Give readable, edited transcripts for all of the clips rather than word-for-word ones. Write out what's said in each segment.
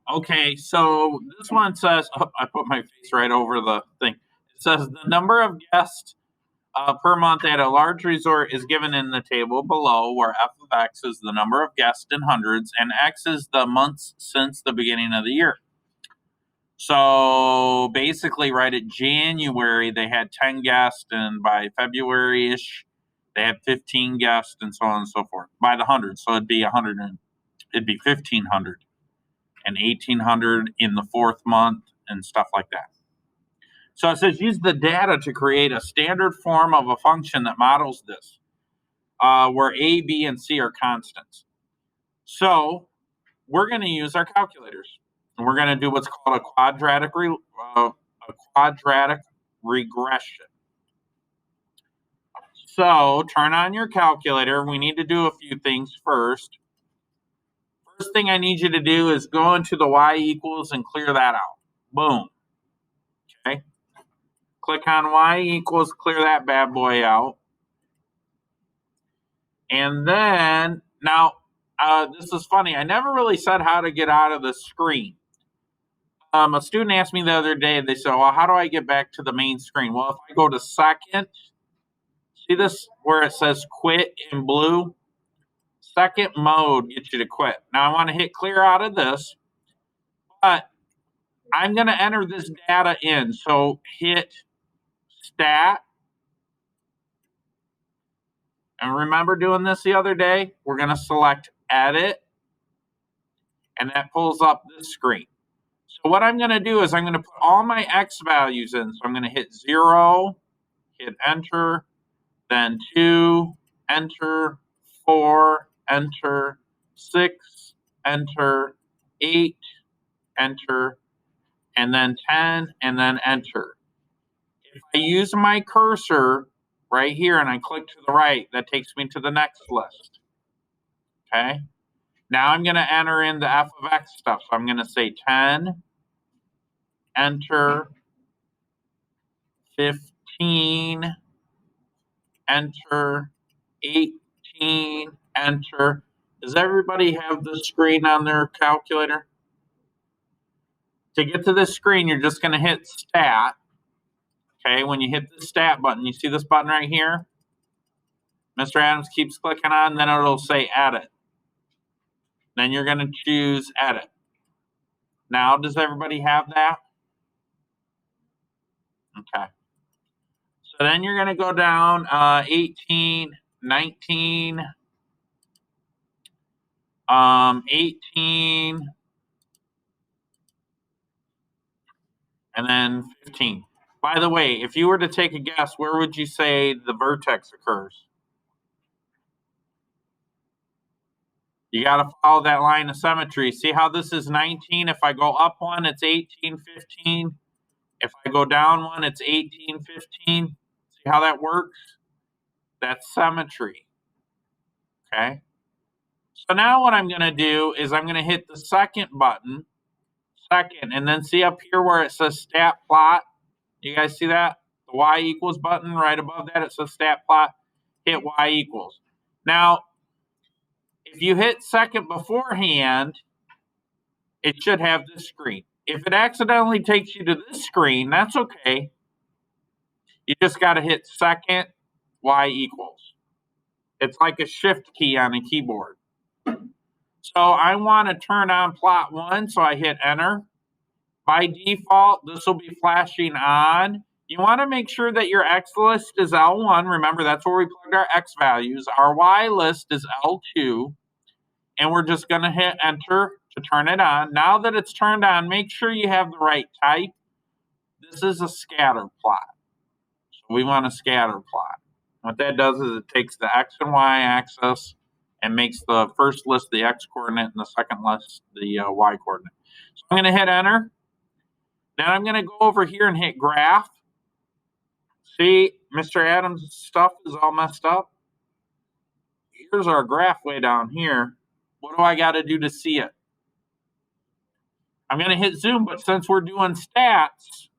Okay, so this one says, oh, I put my face right over the thing. It says the number of guests per month at a large resort is given in the table below, where f of x is the number of guests in hundreds and x is the months since the beginning of the year. So basically, right at January, they had 10 guests, and by February ish, they had 15 guests, and so on and so forth by the hundred. So it'd be 100, and it'd be 1,500 and 1,800 in the fourth month and stuff like that. So it says use the data to create a standard form of a function that models this, where A, B, and C are constants. So we're going to use our calculators, and we're going to do what's called a quadratic regression. So turn on your calculator. We need to do a few things first. First thing I need you to do is go into the y equals and clear that out. Boom. Okay. Click on y equals, clear that bad boy out. And then, now, this is funny. I never really said how to get out of the screen. A student asked me the other day, they said, well, how do I get back to the main screen? Well, if I go to second, see this where it says quit in blue? Second mode gets you to quit. Now I want to hit clear out of this, but I'm going to enter this data in. So hit stat. And remember doing this the other day? We're going to select edit, and that pulls up this screen. So what I'm going to do is I'm going to put all my x values in. So I'm going to hit 0, hit enter, then 2, enter, 4, enter, 6, enter, 8, enter, and then 10, and then enter. If I use my cursor right here and I click to the right, that takes me to the next list. Okay. Now I'm going to enter in the f of x stuff. So I'm going to say 10, enter, 15, enter, 18, enter. Does everybody have the screen on their calculator? To get to this screen, you're just going to hit stat. Okay, when you hit the stat button, you see this button right here? Mr. Adams keeps clicking on, then it'll say edit. Then you're going to choose edit. Now, does everybody have that? Okay. So then you're going to go down 18, 19, 18, and then 15. By the way, if you were to take a guess, where would you say the vertex occurs? You got to follow that line of symmetry. See how this is 19? If I go up one, it's 18, 15. If I go down one, it's 18, 15. See how that works? That's symmetry. Okay. So now what I'm going to do is I'm going to hit the second button, and then see up here where it says stat plot. You guys see that? The y equals button right above that, it says stat plot. Hit y equals. Now, if you hit second beforehand, it should have this screen. If it accidentally takes you to this screen, that's okay. You just got to hit second, y equals. It's like a shift key on a keyboard. So I want to turn on plot 1, so I hit enter. By default, this will be flashing on. You want to make sure that your X list is L1. Remember, that's where we plugged our X values. Our Y list is L2. And we're just going to hit enter to turn it on. Now that it's turned on, make sure you have the right type. This is a scatter plot. So we want a scatter plot. What that does is it takes the X and Y axis and makes the first list the X coordinate and the second list the Y coordinate. So I'm going to hit enter. Then I'm going to go over here and hit graph. See, Mr. Adams' stuff is all messed up. Here's our graph way down here. What do I got to do to see it? I'm going to hit zoom, but since we're doing stats,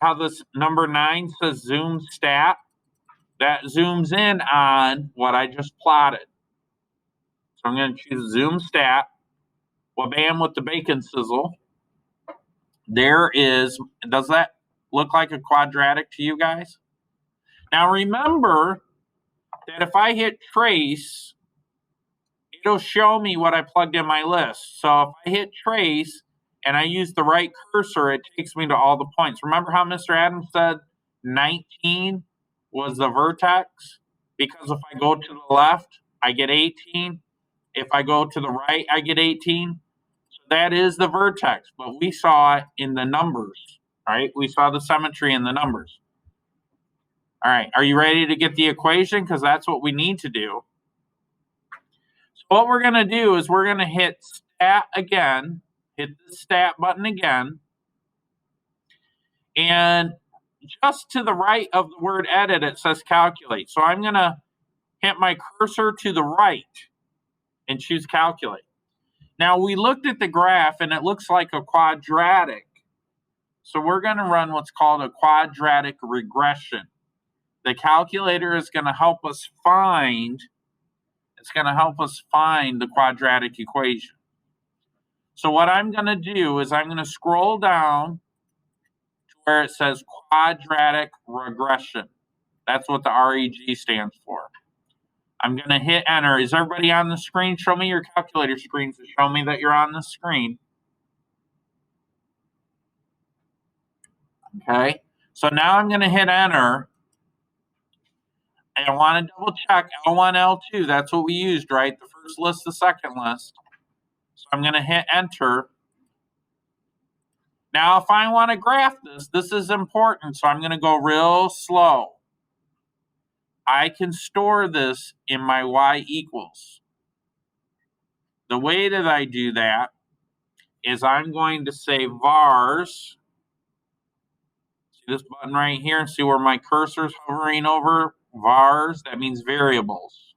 how this number 9 says zoom stat, that zooms in on what I just plotted. So I'm going to choose zoom stat. Well, bam with the bacon sizzle. There is, does that look like a quadratic to you guys? Now remember that if I hit trace, it'll show me what I plugged in my list. So if I hit trace and I use the right cursor, it takes me to all the points. Remember how Mr. Adams said 19 was the vertex? Because if I go to the left, I get 18. If I go to the right, I get 18. So that is the vertex, but we saw it in the numbers, right? We saw the symmetry in the numbers. All right, are you ready to get the equation? Because that's what we need to do. So what we're going to do is we're going to hit stat again, hit the stat button again, and just to the right of the word edit, it says calculate. So I'm going to hit my cursor to the right and choose calculate. Now we looked at the graph and it looks like a quadratic. So we're going to run what's called a quadratic regression. The calculator is going to help us find the quadratic equation. So what I'm going to do is I'm going to scroll down to where it says quadratic regression. That's what the REG stands for. I'm going to hit enter. Is everybody on the screen? Show me your calculator screen to show me that you're on the screen. Okay. So now I'm going to hit enter. And I want to double check L1, L2. That's what we used, right? The first list, the second list. So I'm going to hit enter. Now, if I want to graph this is important. So I'm going to go real slow. I can store this in my y equals. The way that I do that is I'm going to say vars. See this button right here and see where my cursor's hovering over? Vars, that means variables.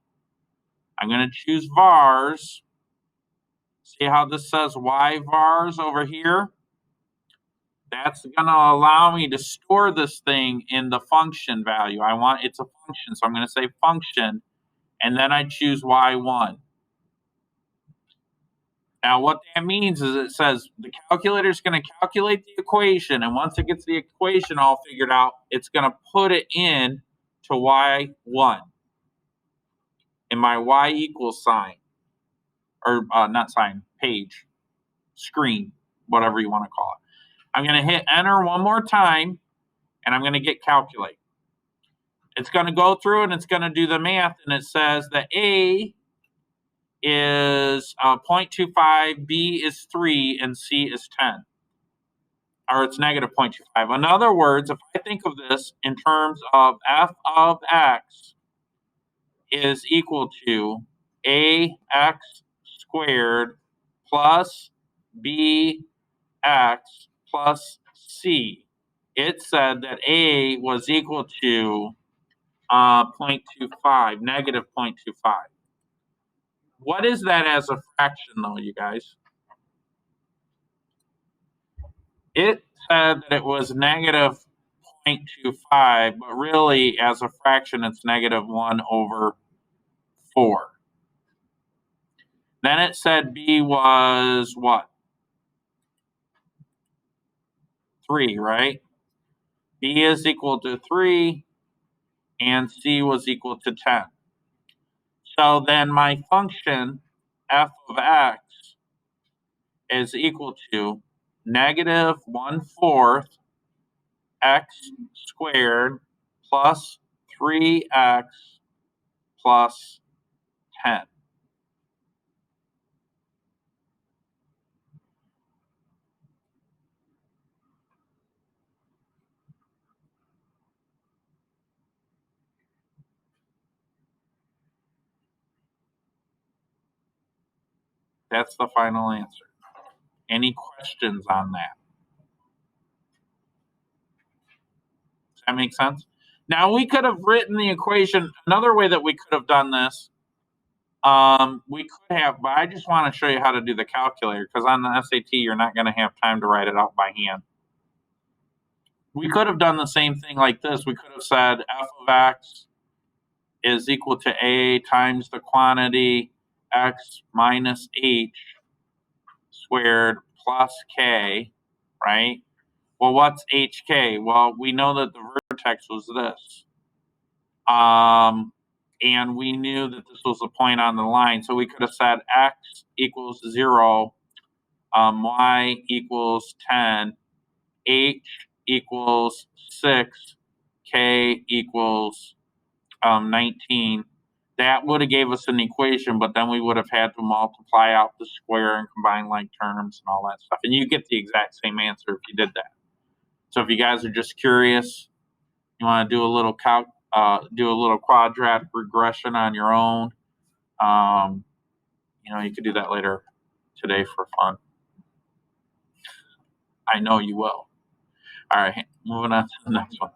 I'm going to choose vars. See how this says y vars over here? That's going to allow me to store this thing in the function value. It's a function, so I'm going to say function, and then I choose y1. Now, what that means is it says the calculator is going to calculate the equation, and once it gets the equation all figured out, it's going to put it in to y1 in my y equals sign, or not sign, page, screen, whatever you want to call it. I'm going to hit enter one more time, and I'm going to get calculate. It's going to go through and it's going to do the math, and it says that A is 0.25, B is 3, and C is 10. Or it's negative 0.25. In other words, if I think of this in terms of f of x is equal to ax squared plus bx plus c, it said that a was equal to 0.25, negative 0.25. What is that as a fraction, though, you guys? It said that it was negative 0.25, but really, as a fraction, it's negative 1 over 4. Then it said b was what? 3, right? B is equal to 3, and c was equal to 10. So then my function, f of x, is equal to negative 1/4 x squared plus 3x plus 10. That's the final answer. Any questions on that? Does that make sense? Now, we could have written the equation another way that we could have done this. We could have, but I just want to show you how to do the calculator because on the SAT, you're not going to have time to write it out by hand. We could have done the same thing like this. We could have said f of x is equal to a times the quantity x minus h squared plus k, right? Well, what's hk? Well, we know that the vertex was this. And we knew that this was a point on the line, so we could have said x equals 0, y equals 10, h equals 6, k equals 19. That would have gave us an equation, but then we would have had to multiply out the square and combine like terms and all that stuff. And you get the exact same answer if you did that. So if you guys are just curious, you want to do a little quadratic regression on your own, you could do that later today for fun. I know you will. All right, moving on to the next one.